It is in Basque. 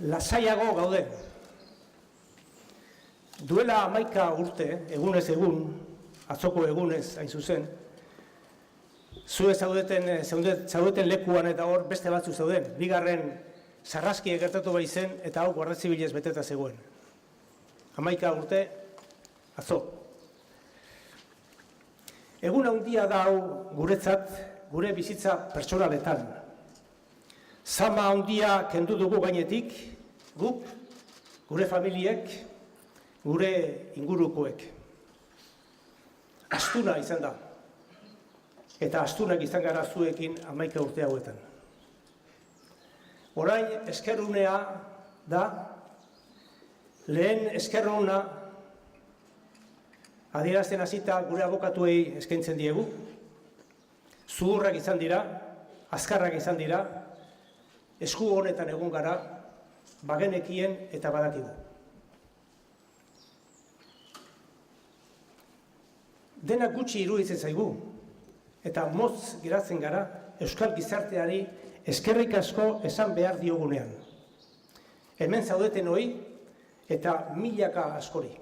lasaiago gaude. Duela 11 urte, egunez egun, atzoko egunez hain zuzen, zue zaudeten lekuan eta hor beste batzu zauden. Bigarren sarraskia gertatu bai zen eta hau Guardia Zibilez beteta zegoen. 11 urte, atzo. Egun handia da hau guretzat, gure bizitza pertsonaletan. Zama handia kendu dugu gainetik, guk, gure familiek, gure ingurukoek. Astuna izan da. Eta astunak izan gara zuekin 11 urte hauetan. Orain eskerrunea da, lehen eskerruna adierazten hasita gure abokatuei eskaintzen diegu. Zuhurrak izan dira, azkarrak izan dira, esku honetan egon gara, bagenekien eta badakigu. Denak gutxi iruditzen zaigu, eta motz geratzen gara euskal gizarteari eskerrik asko esan behar diogunean. Hemen zaudeten hori eta milaka askori.